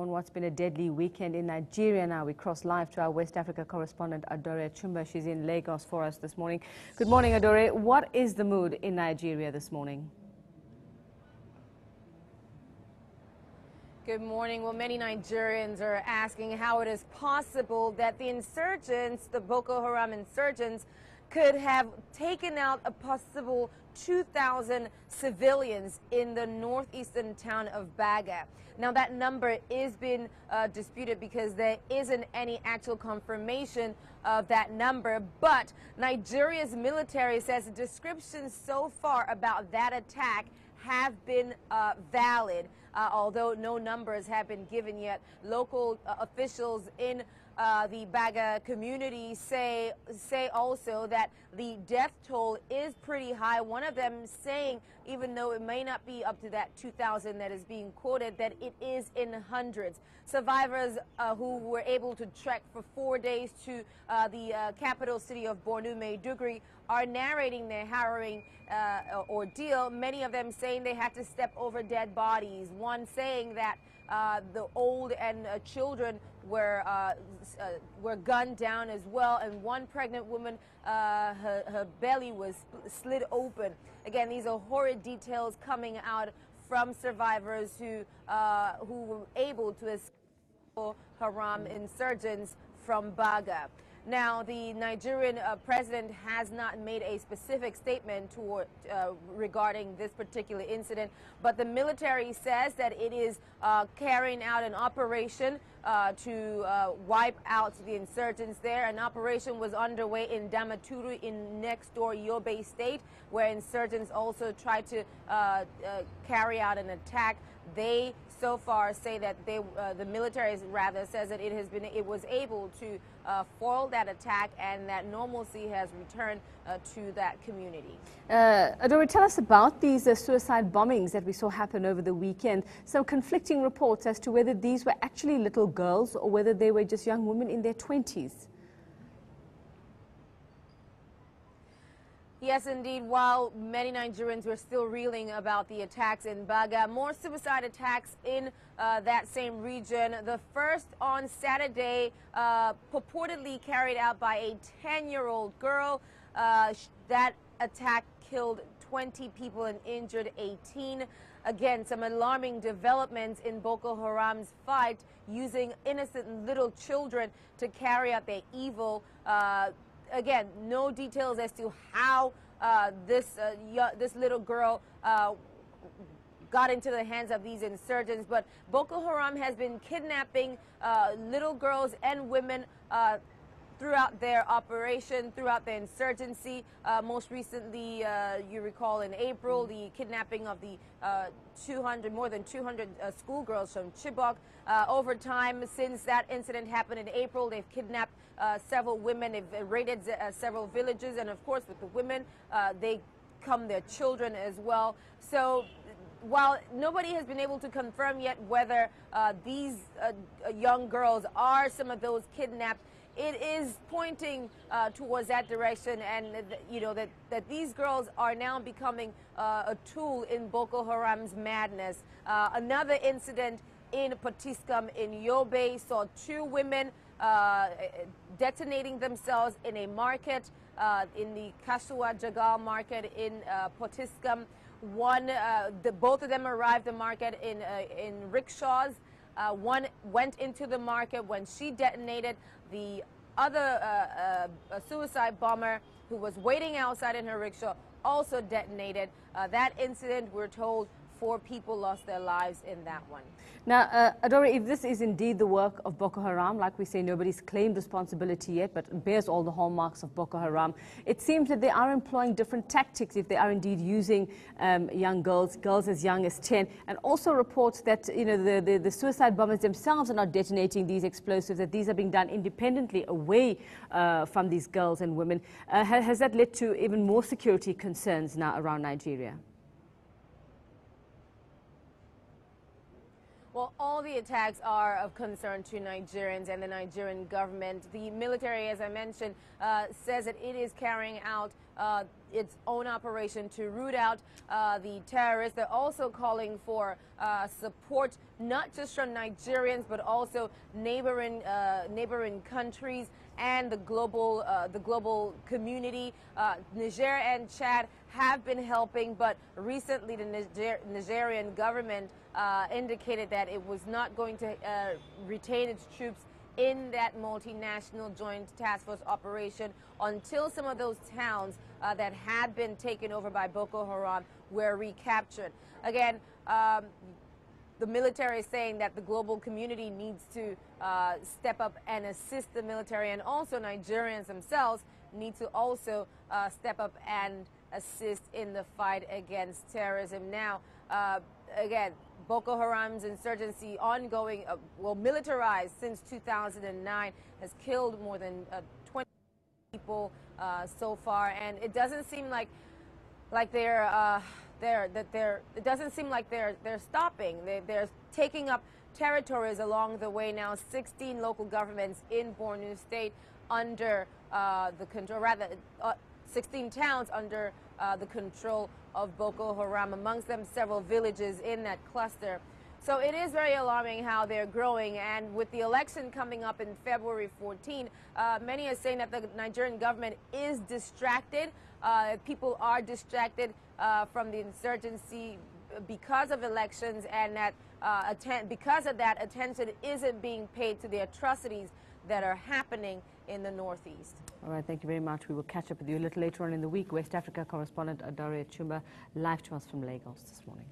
On what's been a deadly weekend in Nigeria now, we cross live to our West Africa correspondent Adaure Achumba. She's in Lagos for us this morning. Good morning, Adaure. What is the mood in Nigeria this morning? Good morning. Well, many Nigerians are asking how it is possible that the insurgents, the Boko Haram insurgents, could have taken out a possible 2,000 civilians in the northeastern town of Baga. Now, that number is being disputed because there isn't any actual confirmation of that number. But Nigeria's military says the descriptions so far about that attack have been valid, although no numbers have been given yet. Local officials in the Baga community say also that the death toll is pretty high. One of them saying, even though it may not be up to that 2,000 that is being quoted, that it is in hundreds. Survivors who were able to trek for 4 days to the capital city of Borno, Maiduguri, are narrating their harrowing ordeal. Many of them saying they had to step over dead bodies. One saying that the old and children were gunned down as well, and one pregnant woman, her belly was slit open. Again, these are horrid details coming out from survivors who were able to escape Boko Haram insurgents from Baga. Now, the Nigerian president has not made a specific statement regarding this particular incident, but the military says that it is carrying out an operation to wipe out the insurgents there. An operation was underway in Damaturu in next-door Yobe State, where insurgents also tried to carry out an attack. They so far say that the military rather says that it was able to foil that attack and that normalcy has returned to that community. Adaure, tell us about these suicide bombings that we saw happen over the weekend. Some conflicting reports as to whether these were actually little girls or whether they were just young women in their 20s. Yes, indeed. While many Nigerians were still reeling about the attacks in Baga, more suicide attacks in that same region. The first on Saturday, purportedly carried out by a 10-year-old girl. That attack killed 20 people and injured 18. Again, some alarming developments in Boko Haram's fight using innocent little children to carry out their evil. Again, no details as to how this little girl got into the hands of these insurgents, but Boko Haram has been kidnapping little girls and women throughout their operation, throughout their insurgency. Most recently, you recall in April, the kidnapping of the more than 200 schoolgirls from Chibok. Over time, since that incident happened in April, they've kidnapped several women, they've raided several villages, and of course with the women, they come their children as well. So while nobody has been able to confirm yet whether these young girls are some of those kidnapped, it is pointing towards that direction, and you know that these girls are now becoming a tool in Boko Haram's madness. Another incident in Potiskum in Yobe saw 2 women detonating themselves in a market, in the Kasuwa Jagal market in Potiskum. Both of them arrived at the market in rickshaws. One went into the market. When she detonated, the other suicide bomber who was waiting outside in her rickshaw also detonated. That incident, we're told, 4 people lost their lives in that one. Now, Adaure, if this is indeed the work of Boko Haram, like we say, nobody's claimed responsibility yet, but bears all the hallmarks of Boko Haram, it seems that they are employing different tactics if they are indeed using young girls as young as 10, and also reports that the suicide bombers themselves are not detonating these explosives, that these are being done independently away from these girls and women. Has that led to even more security concerns now around Nigeria? Well, all the attacks are of concern to Nigerians and the Nigerian government. The military, as I mentioned, says that it is carrying out its own operation to root out the terrorists. They're also calling for support not just from Nigerians but also neighboring countries and the global community. Niger and Chad have been helping, but recently the Nigerian government indicated that it was not going to retain its troops in that multinational joint task force operation until some of those towns that had been taken over by Boko Haram were recaptured. Again, the military is saying that the global community needs to step up and assist the military, and also Nigerians themselves need to also step up and assist in the fight against terrorism. Now, again, Boko Haram's insurgency ongoing, militarized since 2009, has killed more than 20 people so far, and it doesn't seem like they're stopping. They're taking up territories along the way now. 16 local governments in Borno State under the control, 16 towns under the control of Boko Haram, amongst them several villages in that cluster. So it is very alarming how they're growing, and with the election coming up in February 14, many are saying that the Nigerian government is distracted. People are distracted from the insurgency because of elections, and that because of that, attention isn't being paid to the atrocities that are happening in the Northeast. All right, thank you very much. We will catch up with you a little later on in the week. West Africa correspondent Adaure Achumba live to us from Lagos this morning.